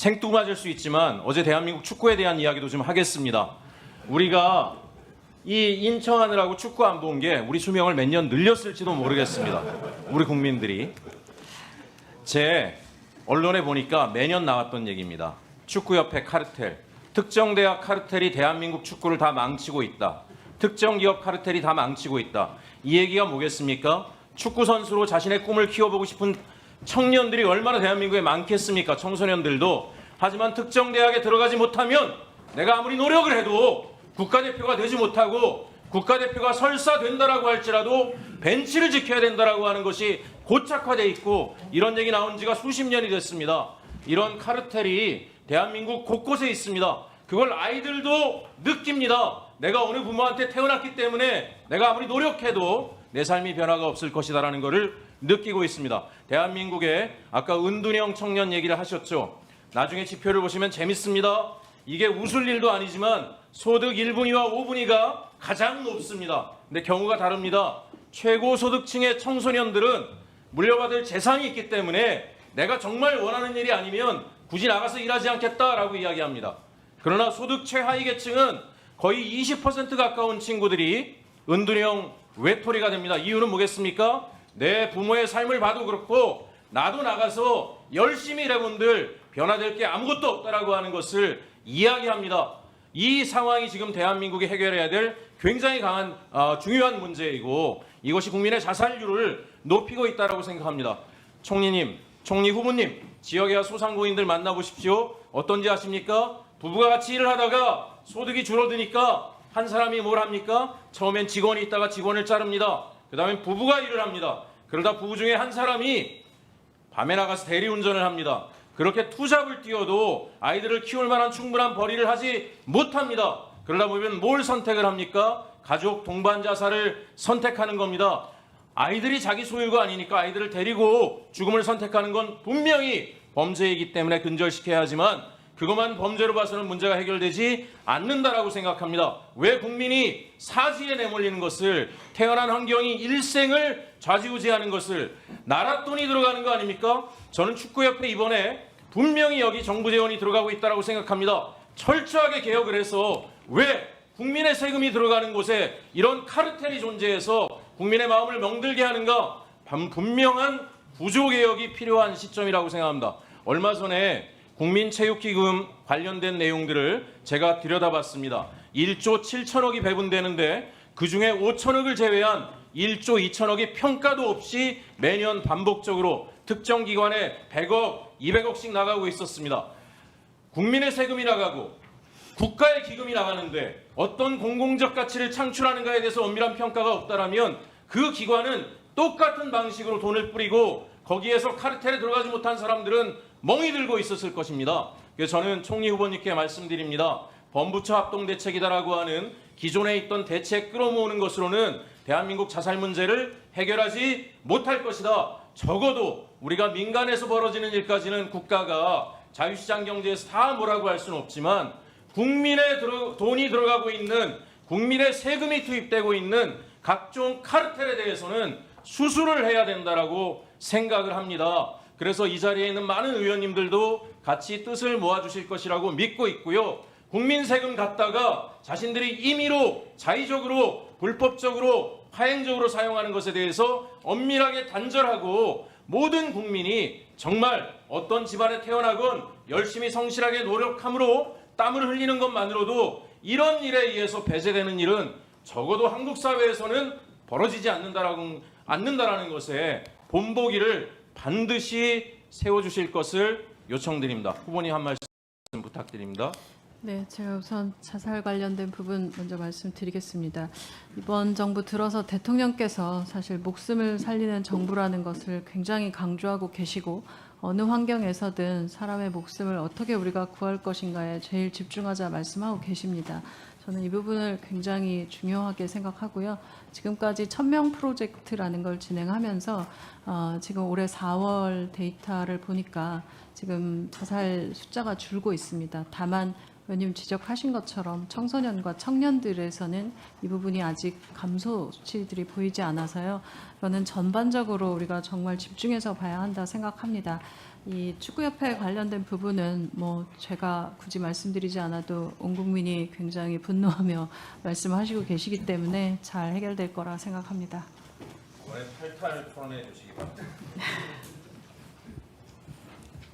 생뚱맞을 수 있지만 어제 대한민국 축구에 대한 이야기도 좀 하겠습니다. 우리가 이 인천하느라고 축구 안 본 게 우리 수명을 몇 년 늘렸을지도 모르겠습니다. 우리 국민들이. 제 언론에 보니까 매년 나왔던 얘기입니다. 축구협회 카르텔, 특정 대학 카르텔이 대한민국 축구를 다 망치고 있다. 특정 기업 카르텔이 다 망치고 있다. 이 얘기가 뭐겠습니까? 축구 선수로 자신의 꿈을 키워보고 싶은 청년들이 얼마나 대한민국에 많겠습니까? 청소년들도. 하지만 특정 대학에 들어가지 못하면 내가 아무리 노력을 해도 국가대표가 되지 못하고 국가대표가 설사 된다라고 할지라도 벤치를 지켜야 된다라고 하는 것이 고착화되어 있고 이런 얘기 나온 지가 수십 년이 됐습니다. 이런 카르텔이 대한민국 곳곳에 있습니다. 그걸 아이들도 느낍니다. 내가 어느 부모한테 태어났기 때문에 내가 아무리 노력해도 내 삶이 변화가 없을 것이다라는 것을 느끼고 있습니다. 대한민국에 아까 은둔형 청년 얘기를 하셨죠. 나중에 지표를 보시면 재밌습니다. 이게 웃을 일도 아니지만 소득 1분위와 5분위가 가장 높습니다. 근데 경우가 다릅니다. 최고소득층의 청소년들은 물려받을 재산이 있기 때문에 내가 정말 원하는 일이 아니면 굳이 나가서 일하지 않겠다라고 이야기합니다. 그러나 소득 최하위 계층은 거의 20% 가까운 친구들이 은둔형 외톨이가 됩니다. 이유는 뭐겠습니까? 내 부모의 삶을 봐도 그렇고 나도 나가서 열심히 일해본들 변화될 게 아무것도 없다라고 하는 것을 이야기합니다. 이 상황이 지금 대한민국이 해결해야 될 굉장히 강한 중요한 문제이고 이것이 국민의 자살률을 높이고 있다고 생각합니다. 총리님, 총리 후보님, 지역의 소상공인들 만나보십시오. 어떤지 아십니까? 부부가 같이 일을 하다가 소득이 줄어드니까 한 사람이 뭘 합니까? 처음엔 직원이 있다가 직원을 자릅니다. 그 다음에 부부가 일을 합니다. 그러다 부부 중에 한 사람이 밤에 나가서 대리운전을 합니다. 그렇게 투잡을 뛰어도 아이들을 키울 만한 충분한 벌이를 하지 못합니다. 그러다 보면 뭘 선택을 합니까? 가족 동반 자살을 선택하는 겁니다. 아이들이 자기 소유가 아니니까 아이들을 데리고 죽음을 선택하는 건 분명히 범죄이기 때문에 근절시켜야 하지만 그것만 범죄로 봐서는 문제가 해결되지 않는다라고 생각합니다. 왜 국민이 사지에 내몰리는 것을, 태어난 환경이 일생을 좌지우지하는 것을, 나라 돈이 들어가는 거 아닙니까? 저는 축구협회 이번에 분명히 여기 정부 재원이 들어가고 있다고 생각합니다. 철저하게 개혁을 해서 왜 국민의 세금이 들어가는 곳에 이런 카르텔이 존재해서 국민의 마음을 멍들게 하는가? 분명한 구조개혁이 필요한 시점이라고 생각합니다. 얼마 전에 국민체육기금 관련된 내용들을 제가 들여다봤습니다. 1조 7천억이 배분되는데 그중에 5천억을 제외한 1조 2천억이 평가도 없이 매년 반복적으로 특정 기관에 100억, 200억씩 나가고 있었습니다. 국민의 세금이 나가고 국가의 기금이 나가는데 어떤 공공적 가치를 창출하는가에 대해서 엄밀한 평가가 없다라면 그 기관은 똑같은 방식으로 돈을 뿌리고 거기에서 카르텔에 들어가지 못한 사람들은 멍이 들고 있었을 것입니다. 그래서 저는 총리 후보님께 말씀드립니다. 범부처 합동대책이다라고 하는 기존에 있던 대책 끌어모으는 것으로는 대한민국 자살 문제를 해결하지 못할 것이다. 적어도 우리가 민간에서 벌어지는 일까지는 국가가 자유시장 경제에서 다 뭐라고 할 수는 없지만 국민의 돈이 들어가고 있는, 국민의 세금이 투입되고 있는 각종 카르텔에 대해서는 수술을 해야 된다라고 생각을 합니다. 그래서 이 자리에 있는 많은 의원님들도 같이 뜻을 모아주실 것이라고 믿고 있고요. 국민 세금 갖다가 자신들이 임의로, 자의적으로, 불법적으로, 파행적으로 사용하는 것에 대해서 엄밀하게 단절하고 모든 국민이 정말 어떤 집안에 태어나건 열심히 성실하게 노력함으로 땀을 흘리는 것만으로도 이런 일에 의해서 배제되는 일은 적어도 한국 사회에서는 벌어지지 않는다라는 것에 본보기를 반드시 세워주실 것을 요청드립니다. 후보님 한 말씀 부탁드립니다. 네, 제가 우선 자살 관련된 부분 먼저 말씀드리겠습니다. 이번 정부 들어서 대통령께서 사실 목숨을 살리는 정부라는 것을 굉장히 강조하고 계시고 어느 환경에서든 사람의 목숨을 어떻게 우리가 구할 것인가에 제일 집중하자 말씀하고 계십니다. 저는 이 부분을 굉장히 중요하게 생각하고요. 지금까지 1000명 프로젝트라는 걸 진행하면서 지금 올해 4월 데이터를 보니까 지금 자살 숫자가 줄고 있습니다. 다만 의원님 지적하신 것처럼 청소년과 청년들에서는 이 부분이 아직 감소 수치들이 보이지 않아서요. 저는 전반적으로 우리가 정말 집중해서 봐야 한다 생각합니다. 이 축구협회 관련된 부분은 뭐 제가 굳이 말씀드리지 않아도 온 국민이 굉장히 분노하며 말씀하시고 계시기 때문에 잘 해결될 거라 생각합니다. 이번에 탈탈 털어내 주시기 바랍니다.